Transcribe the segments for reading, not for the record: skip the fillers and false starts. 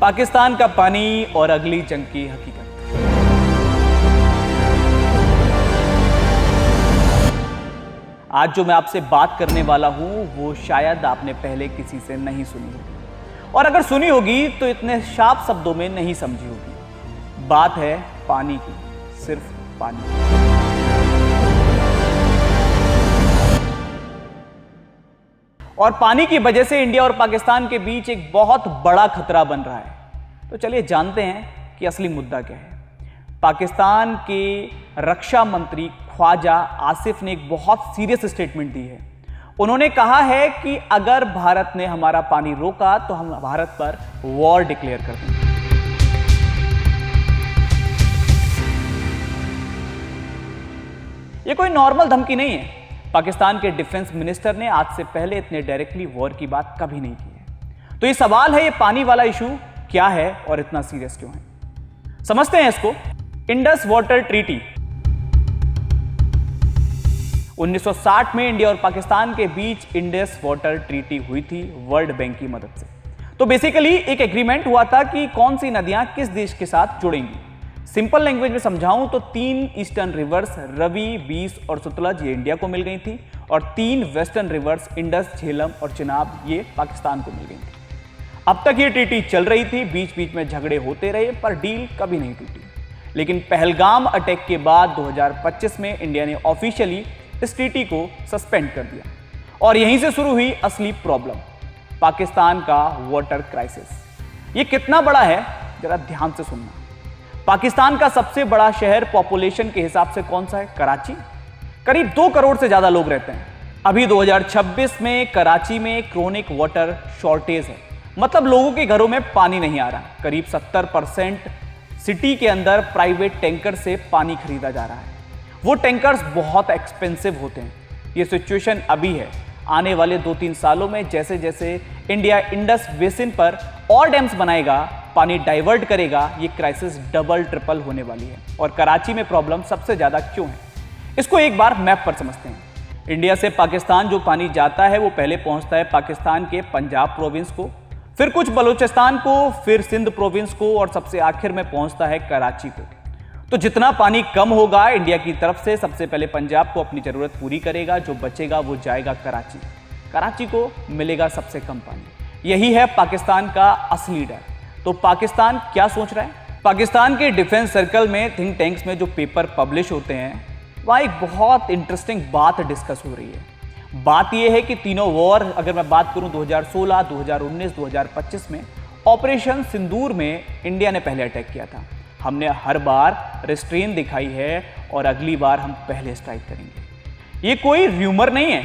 पाकिस्तान का पानी और अगली जंग की हकीकत। आज जो मैं आपसे बात करने वाला हूं वो शायद आपने पहले किसी से नहीं सुनी होगी, और अगर सुनी होगी तो इतने साफ शब्दों में नहीं समझी होगी। बात है पानी की, सिर्फ पानी। और पानी की वजह से इंडिया और पाकिस्तान के बीच एक बहुत बड़ा खतरा बन रहा है। तो चलिए जानते हैं कि असली मुद्दा क्या है। पाकिस्तान के रक्षा मंत्री ख्वाजा आसिफ ने एक बहुत सीरियस स्टेटमेंट दी है। उन्होंने कहा है कि अगर भारत ने हमारा पानी रोका तो हम भारत पर वॉर डिक्लेयर कर देंगे। ये कोई नॉर्मल धमकी नहीं है। पाकिस्तान के डिफेंस मिनिस्टर ने आज से पहले इतने डायरेक्टली वॉर की बात कभी नहीं की है। तो ये सवाल है, ये पानी वाला इशू क्या है और इतना सीरियस क्यों है। समझते हैं इसको। इंडस वाटर ट्रीटी 1960 में इंडिया और पाकिस्तान के बीच इंडस वाटर ट्रीटी हुई थी वर्ल्ड बैंक की मदद से। तो बेसिकली एक एग्रीमेंट हुआ था कि कौन सी नदियां किस देश के साथ जुड़ेंगी। सिंपल लैंग्वेज में समझाऊं तो 3 ईस्टर्न रिवर्स रवि, बीस और सतलज ये इंडिया को मिल गई थी, और 3 वेस्टर्न रिवर्स इंडस, झेलम और चिनाब ये पाकिस्तान को मिल गई थी। अब तक ये ट्रीटी चल रही थी, बीच बीच में झगड़े होते रहे, पर डील कभी नहीं टूटी। लेकिन पहलगाम अटैक के बाद 2025 में इंडिया ने ऑफिशियली इस ट्रीटी को सस्पेंड कर दिया, और यहीं से शुरू हुई असली प्रॉब्लम, पाकिस्तान का वाटर क्राइसिस। ये कितना बड़ा है जरा ध्यान से सुनना। पाकिस्तान का सबसे बड़ा शहर पॉपुलेशन के हिसाब से कौन सा है? कराची। करीब 2 करोड़ से ज्यादा लोग रहते हैं। अभी 2026 में कराची में क्रोनिक वाटर शॉर्टेज है, मतलब लोगों के घरों में पानी नहीं आ रहा। करीब 70% सिटी के अंदर प्राइवेट टैंकर से पानी खरीदा जा रहा है। वो टैंकर्स बहुत एक्सपेंसिव होते हैं। ये सिचुएशन अभी है। आने वाले 2-3 सालों में जैसे जैसे इंडिया इंडस बेसिन पर और डैम्स बनाएगा, पानी डाइवर्ट करेगा, ये क्राइसिस डबल ट्रिपल होने वाली है। और कराची में प्रॉब्लम सबसे ज्यादा क्यों है, इसको एक बार मैप पर समझते हैं। इंडिया से पाकिस्तान जो पानी जाता है वो पहले पहुंचता है पाकिस्तान के पंजाब प्रोविंस को, फिर कुछ बलूचिस्तान को, फिर सिंध प्रोविंस को, और सबसे आखिर में पहुंचता है कराची को। तो जितना पानी कम होगा इंडिया की तरफ से, सबसे पहले पंजाब को अपनी जरूरत पूरी करेगा, जो बचेगा वो जाएगा कराची। कराची को मिलेगा सबसे कम पानी। यही है पाकिस्तान का असली डर। तो पाकिस्तान क्या सोच रहा है? पाकिस्तान के डिफेंस सर्कल में, थिंक टैंक्स में जो पेपर पब्लिश होते हैं, वहाँ एक बहुत इंटरेस्टिंग बात डिस्कस हो रही है। बात यह है कि तीनों वॉर, अगर मैं बात करूं 2016, 2019, 2025 में, ऑपरेशन सिंदूर में इंडिया ने पहले अटैक किया था। हमने हर बार रिस्ट्रेन दिखाई है, और अगली बार हम पहले स्ट्राइक करेंगे। ये कोई र्यूमर नहीं है,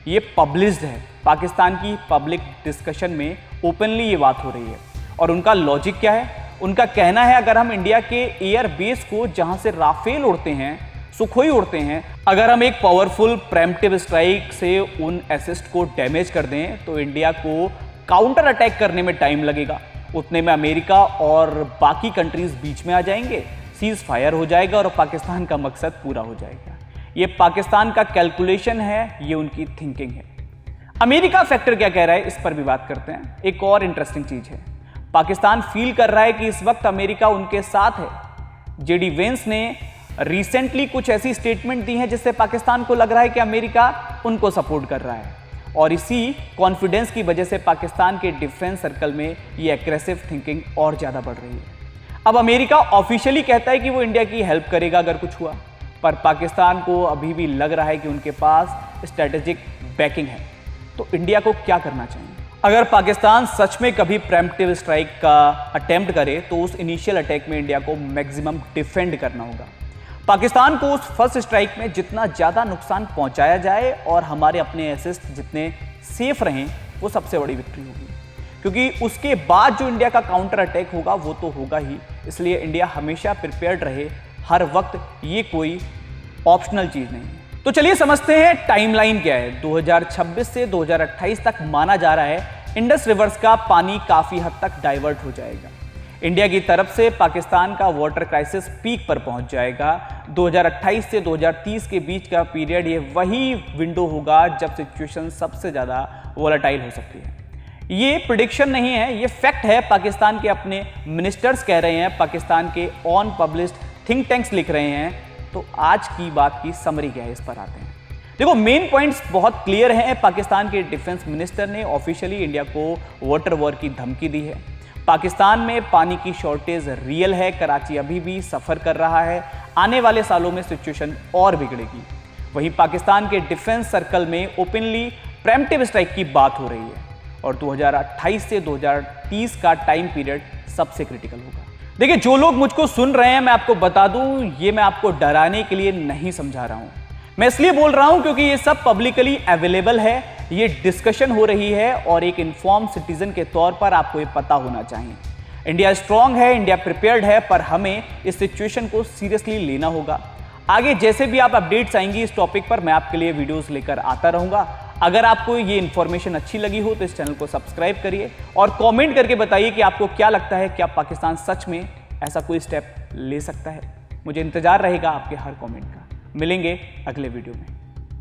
ये पब्लिश्ड है। पाकिस्तान की पब्लिक डिस्कशन में ओपनली ये बात हो रही है। और उनका लॉजिक क्या है? उनका कहना है अगर हम इंडिया के एयर बेस को, जहां से राफेल उड़ते हैं, सुखोई उड़ते हैं, अगर हम एक पावरफुल प्रेम्प्टिव स्ट्राइक से उन एसेट को डैमेज कर दें तो इंडिया को काउंटर अटैक करने में टाइम लगेगा। उतने में अमेरिका और बाकी कंट्रीज बीच में आ जाएंगे, सीज फायर हो जाएगा और पाकिस्तान का मकसद पूरा हो जाएगा। ये पाकिस्तान का कैलकुलेशन है, ये उनकी थिंकिंग है। अमेरिका फैक्टर क्या कह रहा है, इस पर भी बात करते हैं। एक और इंटरेस्टिंग चीज है, पाकिस्तान फील कर रहा है कि इस वक्त अमेरिका उनके साथ है। जेडी वेंस ने रिसेंटली कुछ ऐसी स्टेटमेंट दी है जिससे पाकिस्तान को लग रहा है कि अमेरिका उनको सपोर्ट कर रहा है, और इसी कॉन्फिडेंस की वजह से पाकिस्तान के डिफेंस सर्कल में ये एग्रेसिव थिंकिंग और ज्यादा बढ़ रही है। अब अमेरिका ऑफिशियली कहता है कि वो इंडिया की हेल्प करेगा अगर कुछ हुआ, पर पाकिस्तान को अभी भी लग रहा है कि उनके पास स्ट्रेटेजिक बैकिंग है। तो इंडिया को क्या करना चाहिए? अगर पाकिस्तान सच में कभी प्रेम्प्टिव स्ट्राइक का अटेम्प्ट करे तो उस इनिशियल अटैक में इंडिया को मैक्सिमम डिफेंड करना होगा। पाकिस्तान को उस फर्स्ट स्ट्राइक में जितना ज़्यादा नुकसान पहुंचाया जाए और हमारे अपने एसेट जितने सेफ रहें, वो सबसे बड़ी विक्ट्री होगी। क्योंकि उसके बाद जो इंडिया का काउंटर अटैक होगा वो तो होगा ही, इसलिए इंडिया हमेशा प्रिपेयर्ड रहे हर वक्त, ये कोई ऑप्शनल चीज़ नहीं है। तो चलिए समझते हैं टाइमलाइन क्या है। 2026 से 2028 तक माना जा रहा है इंडस रिवर्स का पानी काफ़ी हद तक डाइवर्ट हो जाएगा। इंडिया की तरफ से पाकिस्तान का वाटर क्राइसिस पीक पर पहुंच जाएगा। 2028 से 2030 के बीच का पीरियड, ये वही विंडो होगा जब सिचुएशन सबसे ज़्यादा वोलेटाइल हो सकती है। ये प्रिडिक्शन नहीं है, ये फैक्ट है। पाकिस्तान के अपने मिनिस्टर्स कह रहे हैं, पाकिस्तान के ऑन पब्लिश्ड थिंक टैंक्स लिख रहे हैं। तो आज की बात की समरी क्या है, इस पर आते हैं। देखो, मेन पॉइंट्स बहुत क्लियर हैं। पाकिस्तान के डिफेंस मिनिस्टर ने ऑफिशियली इंडिया को वाटर वॉर की धमकी दी है। पाकिस्तान में पानी की शॉर्टेज रियल है, कराची अभी भी सफर कर रहा है, आने वाले सालों में सिचुएशन और बिगड़ेगी। वहीं पाकिस्तान के डिफेंस सर्कल में ओपनली प्रेम्प्टिव स्ट्राइक की बात हो रही है और 2028 से 2030 का टाइम पीरियड सबसे क्रिटिकल होगा। देखिए, जो लोग मुझको सुन रहे हैं, मैं आपको बता दूं, ये मैं आपको डराने के लिए नहीं समझा रहा हूं। मैं इसलिए बोल रहा हूं क्योंकि ये सब पब्लिकली अवेलेबल है, ये डिस्कशन हो रही है और एक इन्फॉर्म सिटीजन के तौर पर आपको ये पता होना चाहिए। इंडिया स्ट्रांग है, इंडिया प्रिपेयर्ड है, पर हमें इस सिचुएशन को सीरियसली लेना होगा। आगे जैसे भी आप अपडेट्स आएंगी इस टॉपिक पर, मैं आपके लिए वीडियोस लेकर आता रहूंगा। अगर आपको ये इन्फॉर्मेशन अच्छी लगी हो तो इस चैनल को सब्सक्राइब करिए और कमेंट करके बताइए कि आपको क्या लगता है, क्या पाकिस्तान सच में ऐसा कोई स्टेप ले सकता है। मुझे इंतजार रहेगा आपके हर कमेंट का। मिलेंगे अगले वीडियो में।